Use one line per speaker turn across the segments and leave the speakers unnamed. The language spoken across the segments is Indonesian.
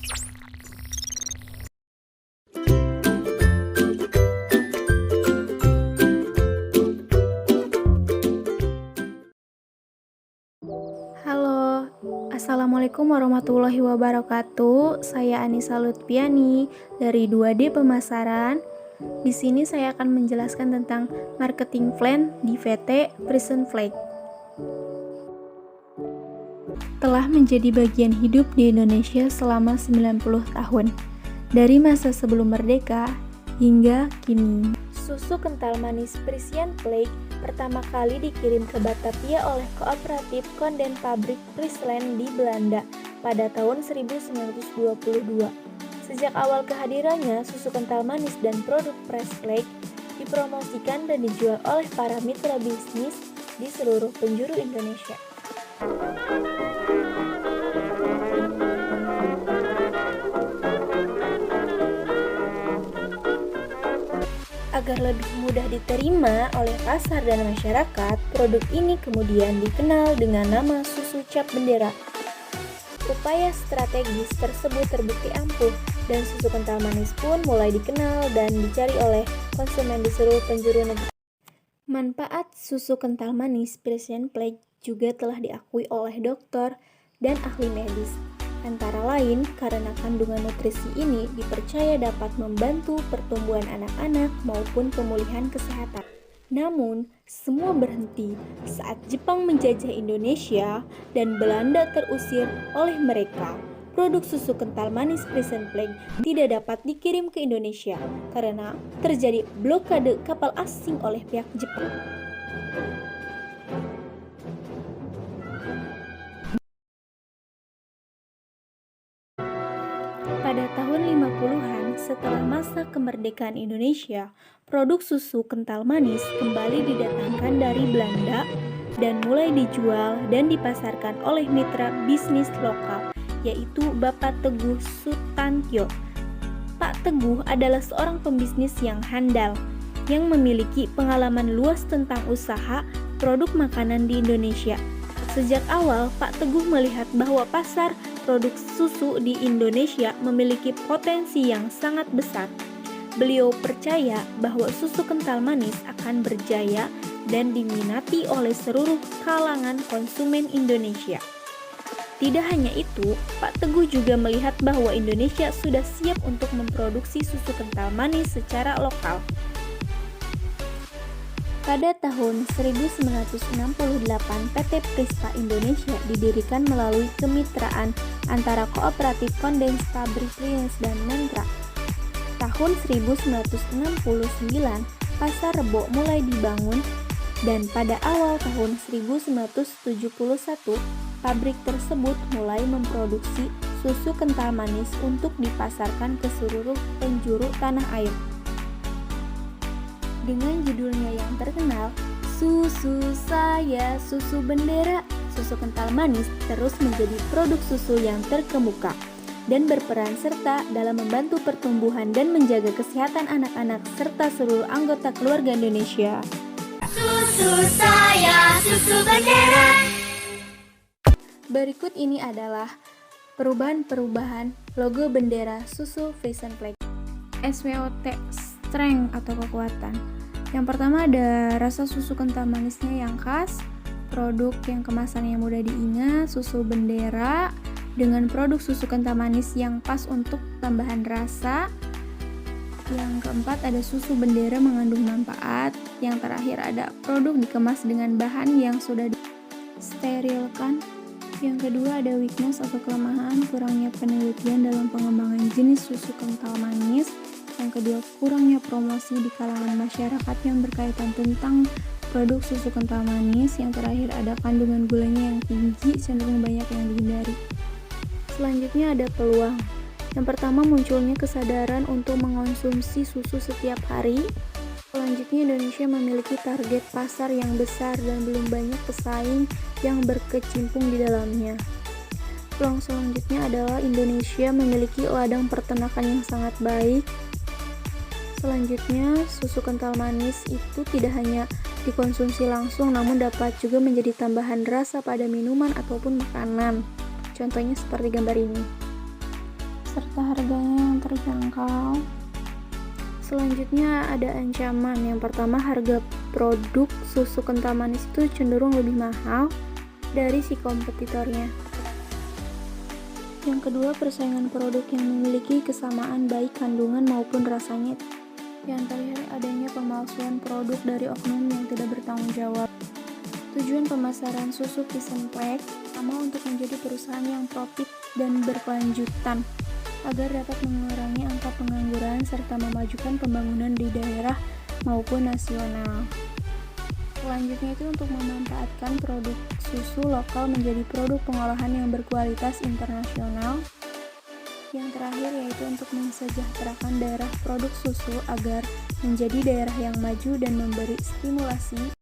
Halo, Assalamualaikum warahmatullahi wabarakatuh. Saya Anissa Lutfiani dari 2D Pemasaran. Di sini saya akan menjelaskan tentang marketing plan di PT Prison Flag. Telah menjadi bagian hidup di Indonesia selama 90 tahun, dari masa sebelum merdeka hingga kini. Susu kental manis Prison Flag pertama kali dikirim ke Batavia oleh Kooperatif Konden Pabrik Friesland di Belanda pada tahun 1922. Sejak awal kehadirannya, susu kental manis dan produk Press Flag dipromosikan dan dijual oleh para mitra bisnis di seluruh penjuru Indonesia. Agar lebih mudah diterima oleh pasar dan masyarakat, produk ini kemudian dikenal dengan nama susu cap bendera. Upaya strategis tersebut terbukti ampuh, dan susu kental manis pun mulai dikenal dan dicari oleh konsumen di seluruh penjuru negeri. Manfaat susu kental manis Prison Flag juga telah diakui oleh dokter dan ahli medis. Antara lain, karena kandungan nutrisi ini dipercaya dapat membantu pertumbuhan anak-anak maupun pemulihan kesehatan. Namun, semua berhenti saat Jepang menjajah Indonesia dan Belanda terusir oleh mereka. Produk susu kental manis Prison Flag tidak dapat dikirim ke Indonesia karena terjadi blokade kapal asing oleh pihak Jepang. Pada tahun 50-an, setelah masa kemerdekaan Indonesia, produk susu kental manis kembali didatangkan dari Belanda dan mulai dijual dan dipasarkan oleh mitra bisnis lokal, yaitu Bapak Teguh Sutantyo. Pak Teguh adalah seorang pembisnis yang handal, yang memiliki pengalaman luas tentang usaha produk makanan di Indonesia. Sejak awal, Pak Teguh melihat bahwa pasar produk susu di Indonesia memiliki potensi yang sangat besar. Beliau percaya bahwa susu kental manis akan berjaya dan diminati oleh seluruh kalangan konsumen Indonesia. Tidak hanya itu, Pak Teguh juga melihat bahwa Indonesia sudah siap untuk memproduksi susu kental manis secara lokal. Pada tahun 1968, PT Prispa Indonesia didirikan melalui kemitraan antara Kooperatif Kondens Pabrik Friesland dan Mentra. Tahun 1969, Pasar Rebo mulai dibangun dan pada awal tahun 1971, pabrik tersebut mulai memproduksi susu kental manis untuk dipasarkan ke seluruh penjuru tanah air. Dengan judulnya yang terkenal, Susu Saya, Susu Bendera, susu kental manis terus menjadi produk susu yang terkemuka dan berperan serta dalam membantu pertumbuhan dan menjaga kesehatan anak-anak serta seluruh anggota keluarga Indonesia.
Susu saya, susu bendera.
Berikut ini adalah perubahan-perubahan logo bendera susu Prison Flag. SWOT, strength atau kekuatan. Yang pertama ada rasa susu kental manisnya yang khas, produk yang kemasannya mudah diingat, susu bendera dengan produk susu kental manis yang pas untuk tambahan rasa. Yang keempat ada susu bendera mengandung manfaat. Yang terakhir ada produk dikemas dengan bahan yang sudah disterilkan. Yang kedua ada weakness atau kelemahan, kurangnya penelitian dalam pengembangan jenis susu kental manis. Yang kedua, kurangnya promosi di kalangan masyarakat yang berkaitan tentang produk susu kental manis. Yang terakhir ada kandungan gulanya yang tinggi, cenderung banyak yang dihindari. Selanjutnya ada peluang. Yang pertama, munculnya kesadaran untuk mengonsumsi susu setiap hari. Selanjutnya, Indonesia memiliki target pasar yang besar dan belum banyak pesaing yang berkecimpung di dalamnya. Peluang selanjutnya adalah Indonesia memiliki ladang peternakan yang sangat baik. Selanjutnya, susu kental manis itu tidak hanya dikonsumsi langsung, namun dapat juga menjadi tambahan rasa pada minuman ataupun makanan. Contohnya seperti gambar ini. serta harganya yang terjangkau. Selanjutnya ada ancaman. Yang pertama, harga produk susu kental manis itu cenderung lebih mahal dari si kompetitornya. Yang kedua, persaingan produk yang memiliki kesamaan baik kandungan maupun rasanya. Yang terakhir, adanya pemalsuan produk dari oknum yang tidak bertanggung jawab. Tujuan pemasaran susu Frisian Flag pertama untuk menjadi perusahaan yang profit dan berkelanjutan, agar dapat mengurangi angka pengangguran serta memajukan pembangunan di daerah maupun nasional. Selanjutnya itu untuk memanfaatkan produk susu lokal menjadi produk pengolahan yang berkualitas internasional. Yang terakhir yaitu untuk mensejahterakan daerah produk susu agar menjadi daerah yang maju dan memberi stimulasi.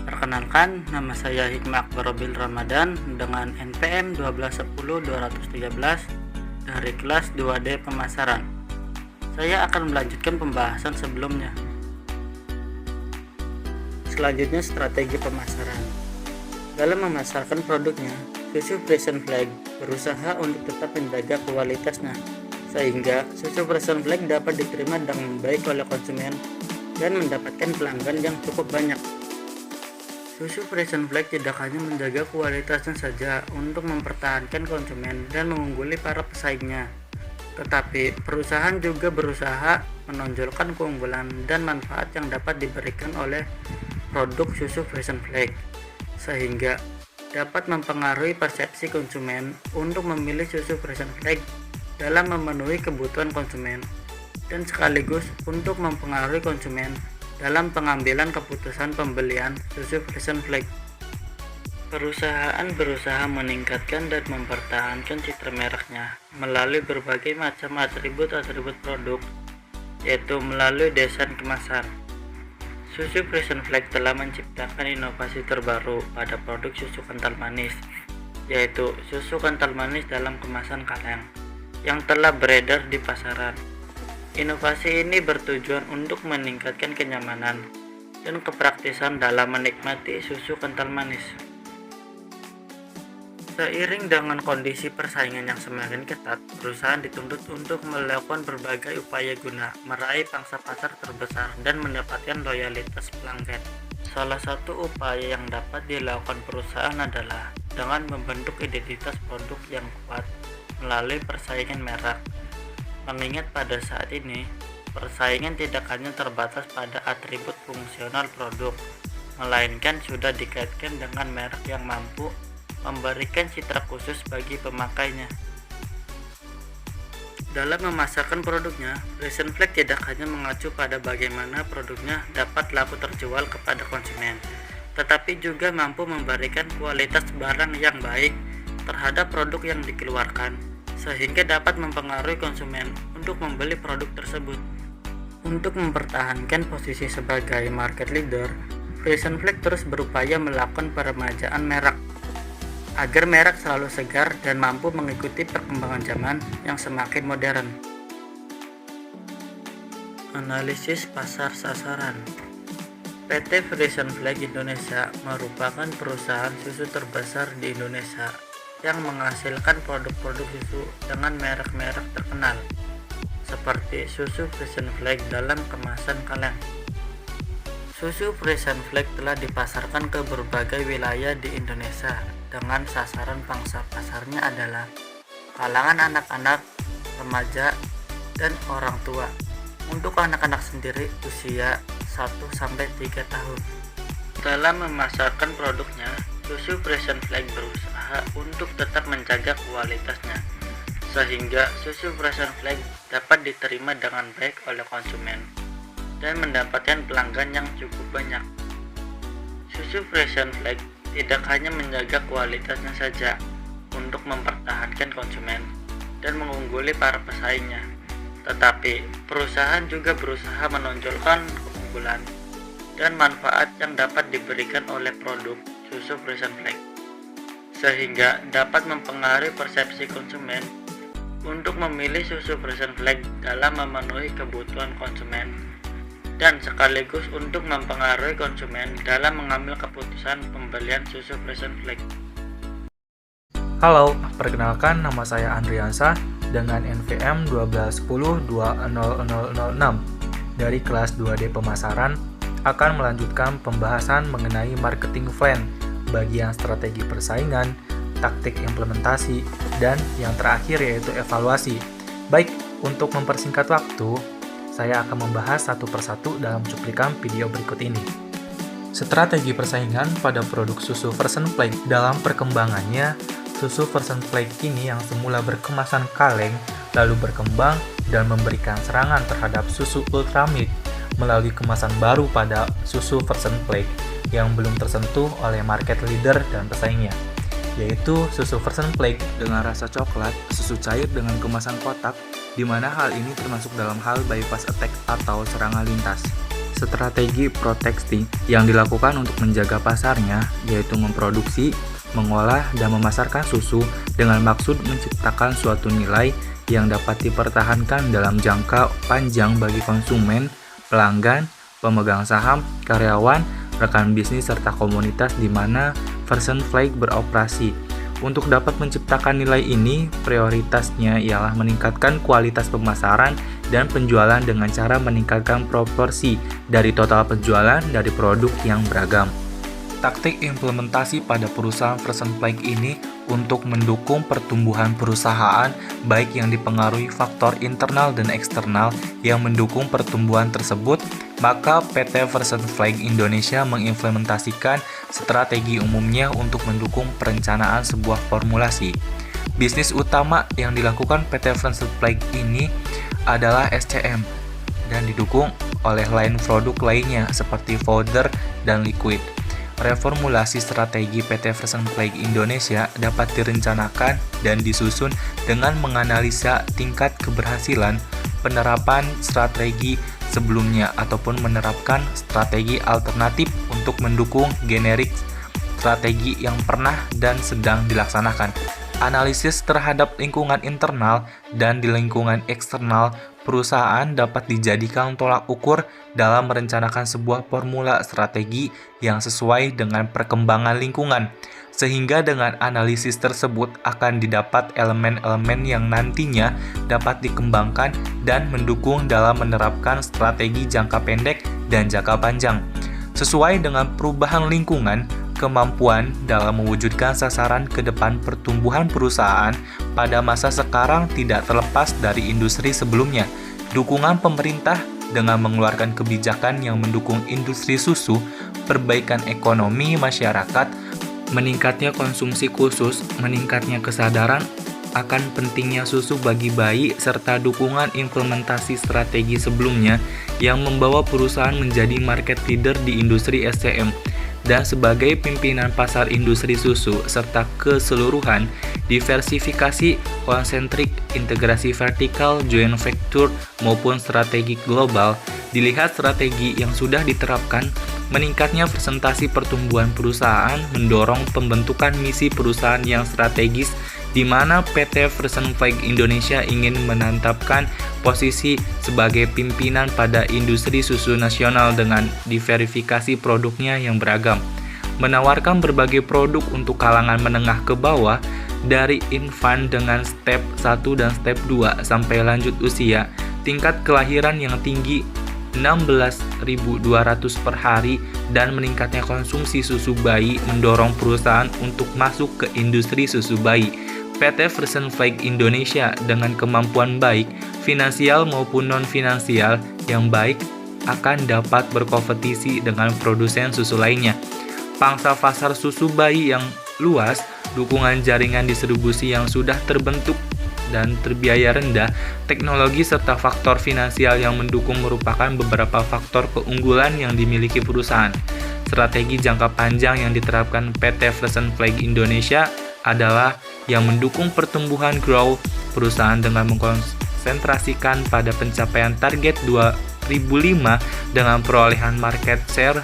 Perkenalkan, nama saya Hikmah Akbar Robil Ramadan dengan NPM 1210213 dari kelas 2D Pemasaran. Saya akan melanjutkan pembahasan sebelumnya. Selanjutnya, strategi pemasaran. Dalam memasarkan produknya, susu Frisian Flag berusaha untuk tetap menjaga kualitasnya, sehingga susu Frisian Flag dapat diterima dengan baik oleh konsumen dan mendapatkan pelanggan yang cukup banyak. Susu Frisian Flag tidak hanya menjaga kualitasnya saja untuk mempertahankan konsumen dan mengungguli para pesaingnya, tetapi perusahaan juga berusaha menonjolkan keunggulan dan manfaat yang dapat diberikan oleh produk susu Frisian Flag, sehingga dapat mempengaruhi persepsi konsumen untuk memilih susu Frisian Flag dalam memenuhi kebutuhan konsumen, dan sekaligus untuk mempengaruhi konsumen dalam pengambilan keputusan pembelian susu Frisian Flag. Perusahaan berusaha meningkatkan dan mempertahankan citra mereknya melalui berbagai macam atribut-atribut produk, yaitu melalui desain kemasan. Susu Frisian Flag telah menciptakan inovasi terbaru pada produk susu kental manis, yaitu susu kental manis dalam kemasan kaleng yang telah beredar di pasaran. Inovasi ini bertujuan untuk meningkatkan kenyamanan dan kepraktisan dalam menikmati susu kental manis. Seiring dengan kondisi persaingan yang semakin ketat, perusahaan dituntut untuk melakukan berbagai upaya guna meraih pangsa pasar terbesar dan mendapatkan loyalitas pelanggan. Salah satu upaya yang dapat dilakukan perusahaan adalah dengan membentuk identitas produk yang kuat melalui persaingan merek. Mengingat pada saat ini, persaingan tidak hanya terbatas pada atribut fungsional produk, melainkan sudah dikaitkan dengan merek yang mampu memberikan citra khusus bagi pemakainya. Dalam memasarkan produknya, Frisian Flag tidak hanya mengacu pada bagaimana produknya dapat laku terjual kepada konsumen, tetapi juga mampu memberikan kualitas barang yang baik terhadap produk yang dikeluarkan, sehingga dapat mempengaruhi konsumen untuk membeli produk tersebut. Untuk mempertahankan posisi sebagai market leader, Frisian Flag terus berupaya melakukan peremajaan merek, agar merek selalu segar dan mampu mengikuti perkembangan zaman yang semakin modern. Analisis pasar sasaran. PT Frisian Flag Indonesia merupakan perusahaan susu terbesar di Indonesia yang menghasilkan produk-produk susu dengan merek-merek terkenal seperti susu Frisian Flag dalam kemasan kaleng. Susu Frisian Flag telah dipasarkan ke berbagai wilayah di Indonesia dengan sasaran pangsa pasarnya adalah kalangan anak-anak, remaja, dan orang tua. Untuk anak-anak sendiri usia 1-3 tahun. Dalam memasarkan produknya, susu Frisian Flag berusaha untuk tetap menjaga kualitasnya, sehingga susu Frisian Flag dapat diterima dengan baik oleh konsumen dan mendapatkan pelanggan yang cukup banyak. Susu Frisian Flag tidak hanya menjaga kualitasnya saja untuk mempertahankan konsumen dan mengungguli para pesaingnya, tetapi perusahaan juga berusaha menonjolkan keunggulan dan manfaat yang dapat diberikan oleh produk susu Frisian Flag, sehingga dapat mempengaruhi persepsi konsumen untuk memilih susu Frisian Flag dalam memenuhi kebutuhan konsumen, dan sekaligus untuk mempengaruhi konsumen dalam mengambil keputusan pembelian susu Frisian Flag.
Halo, perkenalkan nama saya Andriansa dengan NVM 1210200006 dari kelas 2D Pemasaran akan melanjutkan pembahasan mengenai marketing plan, bagian strategi persaingan, taktik implementasi, dan yang terakhir yaitu evaluasi. Baik, untuk mempersingkat waktu, saya akan membahas satu persatu dalam cuplikan video berikut ini. Strategi persaingan pada produk susu Frisian Flake. Dalam perkembangannya, susu Frisian Flake ini yang semula berkemasan kaleng, lalu berkembang dan memberikan serangan terhadap susu Ultramilk melalui kemasan baru pada susu Frisian Flake yang belum tersentuh oleh market leader dan pesaingnya, yaitu susu Frisian Flake dengan rasa coklat, susu cair dengan kemasan kotak, di mana hal ini termasuk dalam hal bypass attack atau serangan lintas. Strategi proteksi yang dilakukan untuk menjaga pasarnya yaitu memproduksi, mengolah, dan memasarkan susu dengan maksud menciptakan suatu nilai yang dapat dipertahankan dalam jangka panjang bagi konsumen, pelanggan, pemegang saham, karyawan, rekan bisnis, serta komunitas di mana Frisian Flake beroperasi. Untuk dapat menciptakan nilai ini, prioritasnya ialah meningkatkan kualitas pemasaran dan penjualan dengan cara meningkatkan proporsi dari total penjualan dari produk yang beragam. Taktik implementasi pada perusahaan Frisian Flake ini untuk mendukung pertumbuhan perusahaan baik yang dipengaruhi faktor internal dan eksternal yang mendukung pertumbuhan tersebut, maka PT Frisian Flake Indonesia mengimplementasikan strategi umumnya untuk mendukung perencanaan sebuah formulasi. Bisnis utama yang dilakukan PT Frisian Flake ini adalah SCM dan didukung oleh line produk lainnya seperti powder dan liquid. Reformulasi strategi PT Frisian Flake Indonesia dapat direncanakan dan disusun dengan menganalisa tingkat keberhasilan penerapan strategi sebelumnya ataupun menerapkan strategi alternatif untuk mendukung generik strategi yang pernah dan sedang dilaksanakan. Analisis terhadap lingkungan internal dan di lingkungan eksternal perusahaan dapat dijadikan tolak ukur dalam merencanakan sebuah formula strategi yang sesuai dengan perkembangan lingkungan, sehingga dengan analisis tersebut akan didapat elemen-elemen yang nantinya dapat dikembangkan dan mendukung dalam menerapkan strategi jangka pendek dan jangka panjang. Sesuai dengan perubahan lingkungan, kemampuan dalam mewujudkan sasaran ke depan pertumbuhan perusahaan pada masa sekarang tidak terlepas dari industri sebelumnya. Dukungan pemerintah dengan mengeluarkan kebijakan yang mendukung industri susu, perbaikan ekonomi masyarakat, meningkatnya konsumsi khusus, meningkatnya kesadaran akan pentingnya susu bagi bayi, serta dukungan implementasi strategi sebelumnya yang membawa perusahaan menjadi market leader di industri SCM. Dan sebagai pimpinan pasar industri susu serta keseluruhan, diversifikasi konsentrik, integrasi vertikal, joint venture maupun strategi global, dilihat strategi yang sudah diterapkan, meningkatnya presentasi pertumbuhan perusahaan mendorong pembentukan misi perusahaan yang strategis di mana PT Frisian Flake Indonesia ingin menetapkan posisi sebagai pimpinan pada industri susu nasional dengan diverifikasi produknya yang beragam, menawarkan berbagai produk untuk kalangan menengah ke bawah dari infant dengan step 1 dan step 2 sampai lanjut usia, tingkat kelahiran yang tinggi 16.200 per hari dan meningkatnya konsumsi susu bayi mendorong perusahaan untuk masuk ke industri susu bayi. PT Frisian Flake Indonesia dengan kemampuan baik, finansial maupun non-finansial yang baik akan dapat berkompetisi dengan produsen susu lainnya. Pangsa pasar susu bayi yang luas, dukungan jaringan distribusi yang sudah terbentuk dan terbiaya rendah, teknologi serta faktor finansial yang mendukung merupakan beberapa faktor keunggulan yang dimiliki perusahaan. Strategi jangka panjang yang diterapkan PT Frisian Flake Indonesia adalah yang mendukung pertumbuhan growth perusahaan dengan mengkonsentrasikan pada pencapaian target 2005 dengan perolehan market share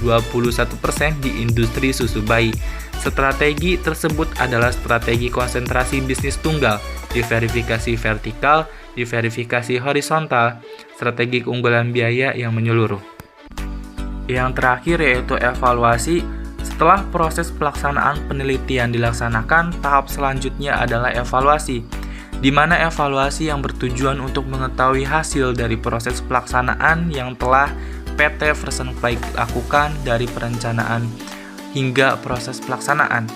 21% di industri susu bayi. Strategi tersebut adalah strategi konsentrasi bisnis tunggal, diverifikasi vertikal, diverifikasi horizontal, strategi keunggulan biaya yang menyeluruh. Yang terakhir yaitu evaluasi. Setelah proses pelaksanaan penelitian dilaksanakan, tahap selanjutnya adalah evaluasi, di mana evaluasi yang bertujuan untuk mengetahui hasil dari proses pelaksanaan yang telah PT Freshenfly lakukan dari perencanaan hingga proses pelaksanaan,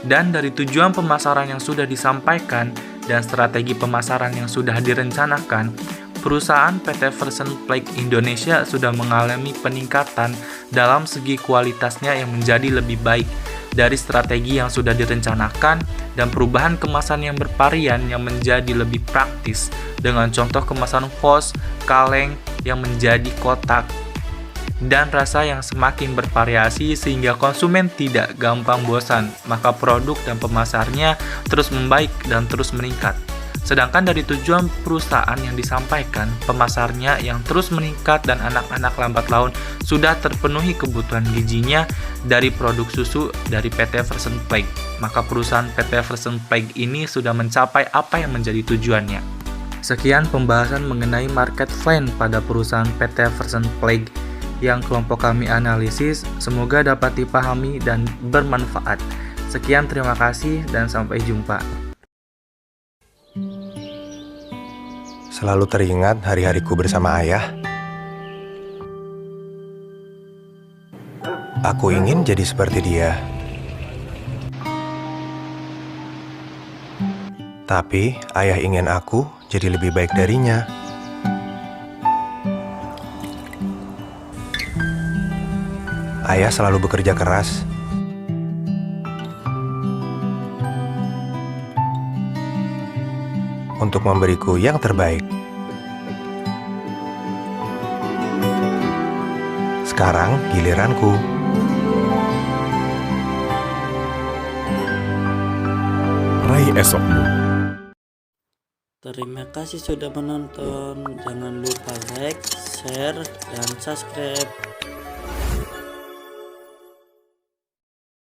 dan dari tujuan pemasaran yang sudah disampaikan dan strategi pemasaran yang sudah direncanakan. Perusahaan PT Freshenfly Indonesia sudah mengalami peningkatan dalam segi kualitasnya yang menjadi lebih baik dari strategi yang sudah direncanakan dan perubahan kemasan yang bervarian yang menjadi lebih praktis dengan contoh kemasan VOS, kaleng yang menjadi kotak dan rasa yang semakin bervariasi sehingga konsumen tidak gampang bosan, maka produk dan pemasarnya terus membaik dan terus meningkat. Sedangkan dari tujuan perusahaan yang disampaikan, pemasarnya yang terus meningkat dan anak-anak lambat laun sudah terpenuhi kebutuhan gizinya dari produk susu dari PT Freshenfly. Maka perusahaan PT Freshenfly ini sudah mencapai apa yang menjadi tujuannya. Sekian pembahasan mengenai market plan pada perusahaan PT Freshenfly yang kelompok kami analisis. Semoga dapat dipahami dan bermanfaat. Sekian, terima kasih dan sampai jumpa.
Selalu teringat hari-hariku bersama ayah. Aku ingin jadi seperti dia. Tapi ayah ingin aku jadi lebih baik darinya. Ayah selalu bekerja keras. Untuk memberiku yang terbaik. Sekarang giliranku.
Raih esokmu.
Terima kasih sudah menonton. Jangan lupa like, share, dan subscribe.